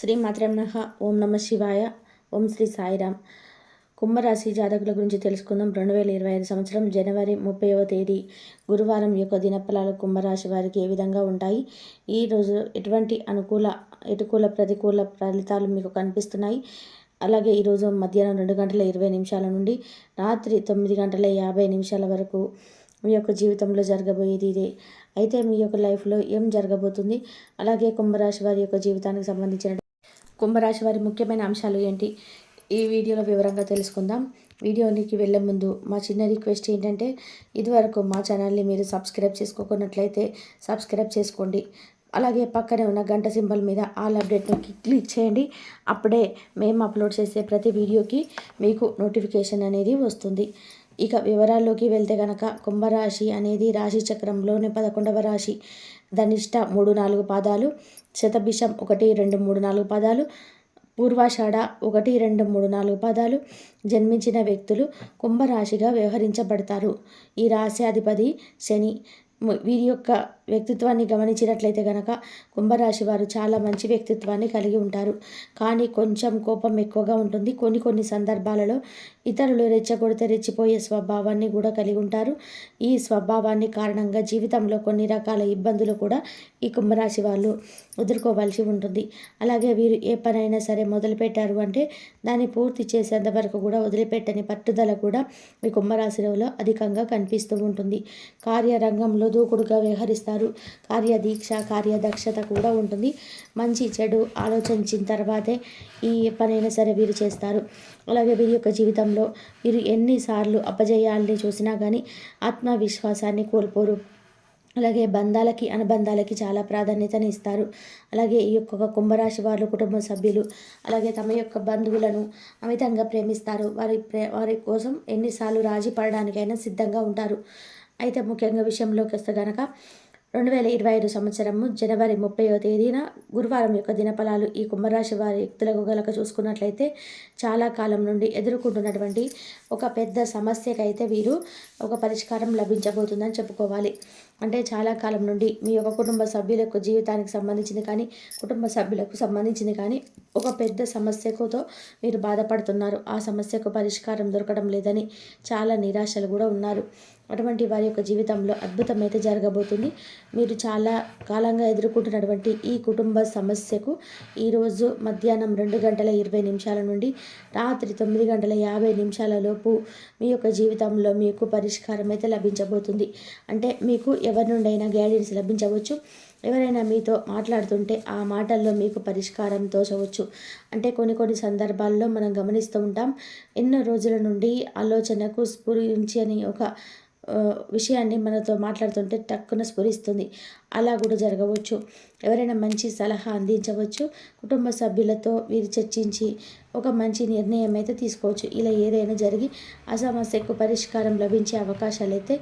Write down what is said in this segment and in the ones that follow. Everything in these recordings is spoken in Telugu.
శ్రీ మాత్రే నమః. ఓం నమ శివాయ. ఓం శ్రీ సాయిరామ్. కుంభరాశి జాతకుల గురించి తెలుసుకుందాం. 2025 సంవత్సరం జనవరి 30వ తేదీ గురువారం యొక్క దినఫలాలు కుంభరాశి వారికి ఏ విధంగా ఉంటాయి, ఈరోజు ఎటువంటి ఎటుకూల ప్రతికూల ఫలితాలు మీకు కనిపిస్తున్నాయి, అలాగే ఈరోజు మధ్యాహ్నం 2:20 నుండి రాత్రి 9:50 వరకు మీ యొక్క జీవితంలో జరగబోయేది ఇదే. అయితే మీ యొక్క లైఫ్లో ఏం జరగబోతుంది, అలాగే కుంభరాశి వారి యొక్క జీవితానికి సంబంధించిన కుంభరాశి వారి ముఖ్యమైన అంశాలు ఏంటి, ఈ వీడియోలో వివరంగా తెలుసుకుందాం. వీడియోనికి వెళ్ళే ముందు మా చిన్న రిక్వెస్ట్ ఏంటంటే, ఇదివరకు మా ఛానల్ని మీరు సబ్స్క్రైబ్ చేసుకోకున్నట్లయితే సబ్స్క్రైబ్ చేసుకోండి. అలాగే పక్కనే ఉన్న గంట సింబల్ మీద ఆల్ అప్డేట్ని క్లిక్ చేయండి. అప్పుడే మేము అప్లోడ్ చేసే ప్రతి వీడియోకి మీకు నోటిఫికేషన్ అనేది వస్తుంది. ఇక వివరాల్లోకి వెళ్తే కనుక, కుంభరాశి అనేది రాశి చక్రంలోని 11వ రాశి. ధనిష్ట 3-4 పాదాలు, శతభిషం 1-2-3-4 పాదాలు, పూర్వాషాఢ 1-2-3-4 పాదాలు జన్మించిన వ్యక్తులు కుంభరాశిగా వ్యవహరించబడతారు. ఈ రాశి అధిపతి శని. వీరి యొక్క వ్యక్తిత్వాన్ని గమనించినట్లయితే కనుక, కుంభరాశి వారు చాలా మంచి వ్యక్తిత్వాన్ని కలిగి ఉంటారు. కానీ కొంచెం కోపం ఎక్కువగా ఉంటుంది. కొన్ని సందర్భాలలో ఇతరులు రెచ్చగొడితే రెచ్చిపోయే స్వభావాన్ని కూడా కలిగి ఉంటారు. ఈ స్వభావాన్ని కారణంగా జీవితంలో కొన్ని రకాల ఇబ్బందులు కూడా ఈ కుంభరాశి వాళ్ళు ఎదుర్కోవాల్సి ఉంటుంది. అలాగే వీరు ఏ పనైనా సరే మొదలుపెట్టారు అంటే దాన్ని పూర్తి చేసేంత వరకు కూడా వదిలిపెట్టని పట్టుదల కూడా ఈ కుంభరాశిలో అధికంగా కనిపిస్తూ ఉంటుంది. కార్యరంగంలో దూకుడుగా వ్యవహరిస్తారు. కార్యదీక్ష, కార్యదక్షత కూడా ఉంటుంది. మంచి చెడు ఆలోచించిన తర్వాతే ఈ పనైనా సరే వీరు చేస్తారు. అలాగే వీరి యొక్క జీవితంలో వీరు ఎన్నిసార్లు అపజయాల్ని చూసినా కానీ ఆత్మవిశ్వాసాన్ని కోల్పోరు. అలాగే అనుబంధాలకి చాలా ప్రాధాన్యతని ఇస్తారు. అలాగే ఈ యొక్క కుంభరాశి వారు కుటుంబ సభ్యులు అలాగే తమ యొక్క బంధువులను అమితంగా ప్రేమిస్తారు. వారి కోసం ఎన్నిసార్లు రాజీ పడడానికైనా సిద్ధంగా ఉంటారు. అయితే ముఖ్యంగా విషయంలోకి వస్తే కనుక, 2025 సంవత్సరము జనవరి 30వ తేదీన గురువారం యొక్క దినఫలాలు ఈ కుంభరాశి వారి వ్యక్తులకు గనక చూసుకున్నట్లయితే, చాలా కాలం నుండి ఎదుర్కొంటున్నటువంటి ఒక పెద్ద సమస్యకైతే వీరు ఒక పరిష్కారం లభించబోతుందని చెప్పుకోవాలి. అంటే చాలా కాలం నుండి మీ యొక్క కుటుంబ సభ్యుల యొక్క జీవితానికి సంబంధించింది కానీ, కుటుంబ సభ్యులకు సంబంధించింది కానీ ఒక పెద్ద సమస్యతో మీరు బాధపడుతున్నారు. ఆ సమస్యకు పరిష్కారం దొరకడం లేదని చాలా నిరాశలు కూడా ఉన్నారు. అటువంటి వారి యొక్క జీవితంలో అద్భుతం అయితే జరగబోతుంది. మీరు చాలా కాలంగా ఎదుర్కొంటున్నటువంటి ఈ కుటుంబ సమస్యకు ఈరోజు మధ్యాహ్నం 2:20 నుండి రాత్రి 9:50 లోపు మీ యొక్క జీవితంలో మీకు పరిష్కారం అయితే లభించబోతుంది. అంటే మీకు ఎవరి నుండైనా గైడెన్స్ లభించవచ్చు. ఎవరైనా మీతో మాట్లాడుతుంటే ఆ మాటల్లో మీకు పరిష్కారం తోచవచ్చు. అంటే కొన్ని సందర్భాల్లో మనం గమనిస్తూ ఉంటాం, ఎన్నో రోజుల నుండి ఆలోచనకు స్ఫురించని ఒక విషయాన్ని మనతో మాట్లాడుతుంటే టక్కున స్ఫురిస్తుంది. అలా కూడా జరగవచ్చు. ఎవరైనా మంచి సలహా అందించవచ్చు. కుటుంబ సభ్యులతో వీరు చర్చించి ఒక మంచి నిర్ణయం అయితే తీసుకోవచ్చు. ఇలా ఏదైనా జరిగి ఆ సమస్యకు పరిష్కారం లభించే అవకాశాలు అయితే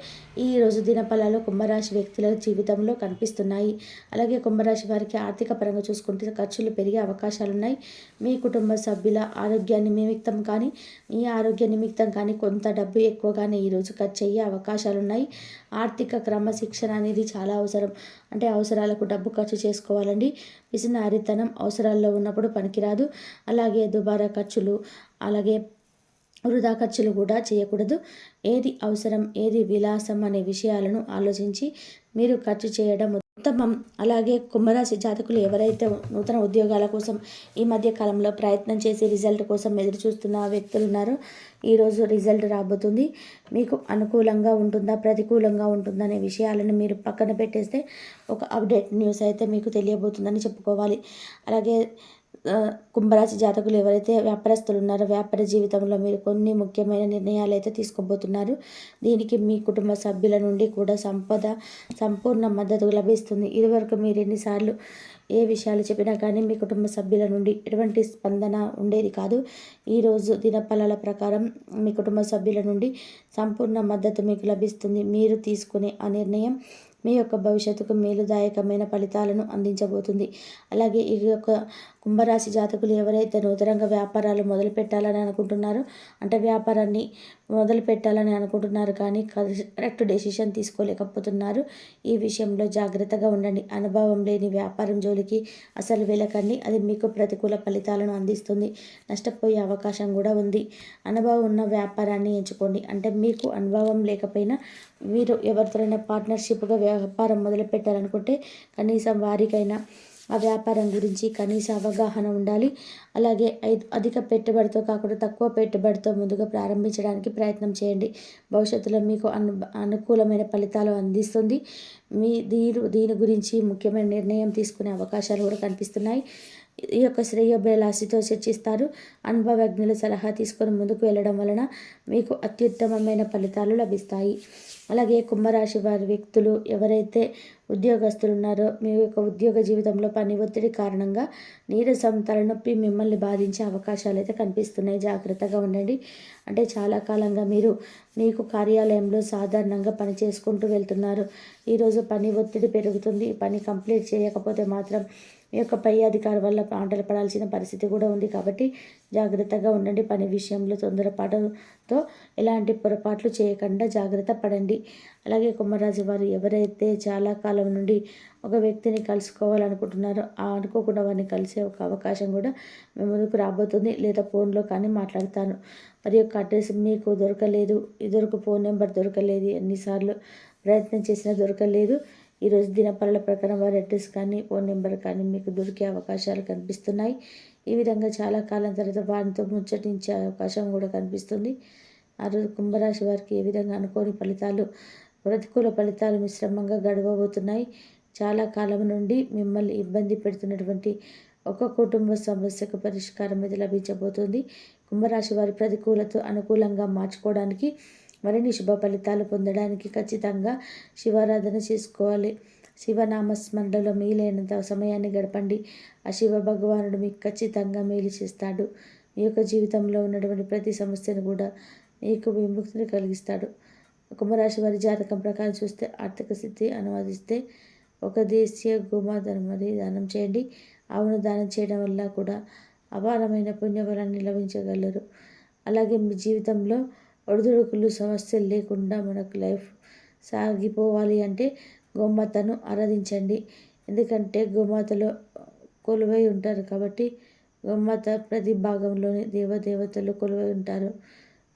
ఈరోజు దినఫలాల్లో కుంభరాశి వ్యక్తుల జీవితంలో కనిపిస్తున్నాయి. అలాగే కుంభరాశి వారికి ఆర్థిక పరంగా చూసుకుంటే ఖర్చులు పెరిగే అవకాశాలు ఉన్నాయి. మీ కుటుంబ సభ్యుల ఆరోగ్యాన్ని నిమిత్తం కానీ, మీ ఆరోగ్య నిమిత్తం కానీ కొంత డబ్బు ఎక్కువగానే ఈరోజు ఖర్చు అయ్యే అవకాశాలు ఉన్నాయి. ఆర్థిక క్రమశిక్షణ అనేది చాలా అవసరం. అంటే అవసరాలకు డబ్బు ఖర్చు చేసుకోవాలండి. పిసినారితనం అవసరాల్లో ఉన్నప్పుడు పనికిరాదు. అలాగే దుబారా ఖర్చులు, అలాగే వృధా ఖర్చులు కూడా చేయకూడదు. ఏది అవసరం, ఏది విలాసం అనే విషయాలను ఆలోచించి మీరు ఖర్చు చేయడం ఉత్తమం. అలాగే కుంభరాశి జాతకులు ఎవరైతే నూతన ఉద్యోగాల కోసం ఈ మధ్య కాలంలో ప్రయత్నం చేసి రిజల్ట్ కోసం ఎదురు చూస్తున్న వ్యక్తులు ఉన్నారో, ఈరోజు రిజల్ట్ రాబోతుంది. మీకు అనుకూలంగా ఉంటుందా, ప్రతికూలంగా ఉంటుందా అనే విషయాలను మీరు పక్కన పెట్టేస్తే ఒక అప్డేట్ న్యూస్ అయితే మీకు తెలియబోతుందని చెప్పుకోవాలి. అలాగే కుంభరాశి జాతకులు ఎవరైతే వ్యాపారస్తులు ఉన్నారో, వ్యాపార జీవితంలో మీరు కొన్ని ముఖ్యమైన నిర్ణయాలు అయితే తీసుకోబోతున్నారు. దీనికి మీ కుటుంబ సభ్యుల నుండి కూడా సంపూర్ణ మద్దతు లభిస్తుంది. ఇదివరకు మీరు ఎన్నిసార్లు ఏ విషయాలు చెప్పినా కానీ మీ కుటుంబ సభ్యుల నుండి ఎటువంటి స్పందన ఉండేది కాదు. ఈరోజు దినఫలాల ప్రకారం మీ కుటుంబ సభ్యుల నుండి సంపూర్ణ మద్దతు మీకు లభిస్తుంది. మీరు తీసుకునే ఆ నిర్ణయం మీ యొక్క భవిష్యత్తుకు మేలుదాయకమైన ఫలితాలను అందించబోతుంది. అలాగే ఈ యొక్క కుంభరాశి జాతకులు ఎవరైతే నూతనంగా వ్యాపారాలు మొదలు పెట్టాలని అనుకుంటున్నారో, అంటే వ్యాపారాన్ని మొదలు పెట్టాలని అనుకుంటున్నారు కానీ కరెక్ట్ డెసిషన్ తీసుకోలేకపోతున్నారు. ఈ విషయంలో జాగ్రత్తగా ఉండండి. అనుభవం లేని వ్యాపారం జోలికి అసలు వెళ్ళకండి. అది మీకు ప్రతికూల ఫలితాలను అందిస్తుంది. నష్టపోయే అవకాశం కూడా ఉంది. అనుభవం ఉన్న వ్యాపారాన్ని ఎంచుకోండి. అంటే మీకు అనుభవం లేకపోయినా మీరు ఎవరితోనైనా పార్ట్నర్షిప్గా వ్యాపారం మొదలు పెట్టాలనుకుంటే కనీసం వారికైనా ఆ వ్యాపారం గురించి కనీస అవగాహన ఉండాలి. అలాగే అధిక పెట్టుబడితో కాకుండా తక్కువ పెట్టుబడితో ముందుగా ప్రారంభించడానికి ప్రయత్నం చేయండి. భవిష్యత్తులో మీకు అనుకూలమైన ఫలితాలు అందిస్తుంది. దీని గురించి ముఖ్యమైన నిర్ణయం తీసుకునే అవకాశాలు కూడా కనిపిస్తున్నాయి. ఈ యొక్క శ్రేయోభిలాషితో చర్చిస్తారు. అనుభవజ్ఞుల సలహా తీసుకొని ముందుకు వెళ్ళడం వలన మీకు అత్యుత్తమమైన ఫలితాలు లభిస్తాయి. అలాగే కుంభరాశి వారి వ్యక్తులు ఎవరైతే ఉద్యోగస్తులు ఉన్నారో, మీ యొక్క ఉద్యోగ జీవితంలో పని ఒత్తిడి కారణంగా నీరసం, తలనొప్పి మిమ్మల్ని బాధించే అవకాశాలు అయితే కనిపిస్తున్నాయి. జాగ్రత్తగా ఉండండి. అంటే చాలా కాలంగా మీకు కార్యాలయంలో సాధారణంగా పని చేసుకుంటూ వెళ్తున్నారు. ఈరోజు పని ఒత్తిడి పెరుగుతుంది. పని కంప్లీట్ చేయకపోతే మాత్రం మీ యొక్క పై అధికారి వల్ల ఆటలు పడాల్సిన పరిస్థితి కూడా ఉంది. కాబట్టి జాగ్రత్తగా ఉండండి. పని విషయంలో తొందరపాటుతో ఎలాంటి పొరపాట్లు చేయకుండా జాగ్రత్త పడండి. అలాగే కుంభరాశి వారు ఎవరైతే చాలా కాలం నుండి ఒక వ్యక్తిని కలుసుకోవాలనుకుంటున్నారో, అనుకోకుండా వారిని కలిసే ఒక అవకాశం కూడా మీ ముందుకు రాబోతుంది. లేదా ఫోన్లో కానీ మాట్లాడతాను. మరి యొక్క అడ్రస్ మీకు దొరకలేదు, ఇదివరకు ఫోన్ నెంబర్ దొరకలేదు, ఎన్నిసార్లు ప్రయత్నం చేసినా దొరకలేదు. ఈరోజు దినపరల ప్రకారం వారి అడ్రస్ కానీ ఫోన్ నెంబర్ కానీ మీకు దొరికే అవకాశాలు కనిపిస్తున్నాయి. ఈ విధంగా చాలా కాలం తర్వాత వారితో ముచ్చటించే అవకాశం కూడా కనిపిస్తుంది. ఆ రోజు కుంభరాశి వారికి ఏ విధంగా అనుకోని ఫలితాలు, ప్రతికూల ఫలితాలు మిశ్రమంగా గడవబోతున్నాయి. చాలా కాలం నుండి మిమ్మల్ని ఇబ్బంది పెడుతున్నటువంటి ఒక కుటుంబ సమస్యకు పరిష్కారం అయితే లభించబోతుంది. కుంభరాశి వారి ప్రతికూలత అనుకూలంగా మార్చుకోవడానికి, మరిన్ని శుభ ఫలితాలు పొందడానికి ఖచ్చితంగా శివారాధన చేసుకోవాలి. శివనామస్మరణలో మీలైనంత సమయాన్ని గడపండి. ఆ శివ భగవానుడు మీకు ఖచ్చితంగా మేలు చేస్తాడు. మీ యొక్క జీవితంలో ఉన్నటువంటి ప్రతి సమస్యను కూడా మీకు విముక్తిని కలిగిస్తాడు. కుంభరాశి వారి జాతకం ప్రకారం చూస్తే ఆర్థిక స్థితి అనువాదిస్తే ఒక దేశీయ గోమాతను మరి దానం చేయండి. ఆవును దానం చేయడం వల్ల కూడా అపారమైన పుణ్యఫలాన్ని లభించగలరు. అలాగే మీ జీవితంలో ఒడిదుడుకులు, సమస్యలు లేకుండా మనకు లైఫ్ సాగిపోవాలి అంటే గోమాతను ఆరాధించండి. ఎందుకంటే గోమాతలో కొలువై ఉంటారు కాబట్టి గోమాత ప్రతి భాగంలోని దేవతలు కొలువై ఉంటారు.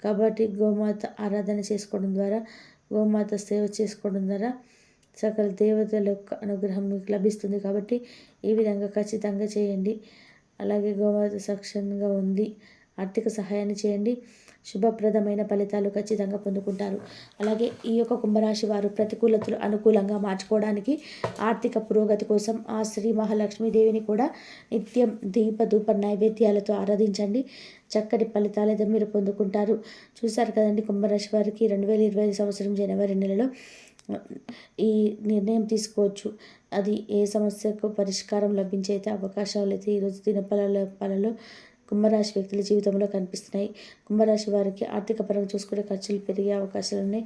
కాబట్టి గోమాత ఆరాధన చేసుకోవడం ద్వారా, గోమాత సేవ చేసుకోవడం ద్వారా సకల దేవతల యొక్క అనుగ్రహం మీకు లభిస్తుంది. కాబట్టి ఈ విధంగా ఖచ్చితంగా చేయండి. అలాగే గోమాత సాక్షిగా ఉంది. ఆర్థిక సహాయాన్ని చేయండి. శుభప్రదమైన ఫలితాలు ఖచ్చితంగా పొందుకుంటారు. అలాగే ఈ యొక్క కుంభరాశి వారు ప్రతికూలతలు అనుకూలంగా మార్చుకోవడానికి, ఆర్థిక పురోగతి కోసం ఆ శ్రీ మహాలక్ష్మీదేవిని కూడా నిత్యం ధూప నైవేద్యాలతో ఆరాధించండి. చక్కటి ఫలితాలు అయితే మీరు పొందుకుంటారు. చూశారు కదండి, కుంభరాశి వారికి 2025 సంవత్సరం జనవరి నెలలో ఈ నిర్ణయం తీసుకోవచ్చు. అది ఏ సమస్యకు పరిష్కారం లభించే అయితే అవకాశాలు అయితే ఈరోజు దినఫలాలలో కుంభరాశి వ్యక్తుల జీవితంలో కనిపిస్తున్నాయి. కుంభరాశి వారికి ఆర్థిక పరంగా చూసుకునే ఖర్చులు పెరిగే అవకాశాలు ఉన్నాయి.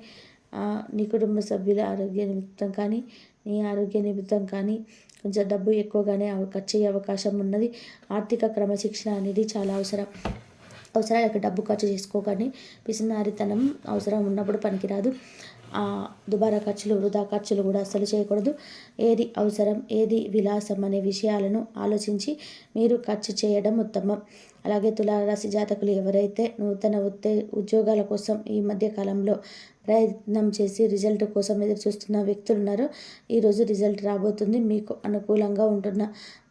నీ కుటుంబ సభ్యుల ఆరోగ్య నిమిత్తం కానీ, నీ ఆరోగ్య నిమిత్తం కానీ కొంచెం డబ్బు ఎక్కువగానే ఖర్చు అయ్యే అవకాశం ఉన్నది. ఆర్థిక క్రమశిక్షణ అనేది చాలా అవసరం. అవసరాలకు డబ్బు ఖర్చు చేసుకోగానే పిసినారితనం అవసరం ఉన్నప్పుడు పనికిరాదు. దుబారా ఖర్చులు, వృధా ఖర్చులు కూడా అస్సలు చేయకూడదు. ఏది అవసరం, ఏది విలాసం అనే విషయాలను ఆలోచించి మీరు ఖర్చు చేయడం ఉత్తమం. అలాగే తులారాశి జాతకులు ఎవరైతే నూతన ఉద్యోగాల కోసం ఈ మధ్య కాలంలో ప్రయత్నం చేసి రిజల్ట్ కోసం ఎదురు చూస్తున్న వ్యక్తులు ఉన్నారో, ఈరోజు రిజల్ట్ రాబోతుంది. మీకు అనుకూలంగా ఉంటున్న,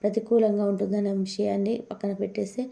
ప్రతికూలంగా ఉంటుందన్న విషయాన్ని పక్కన పెట్టేస్తే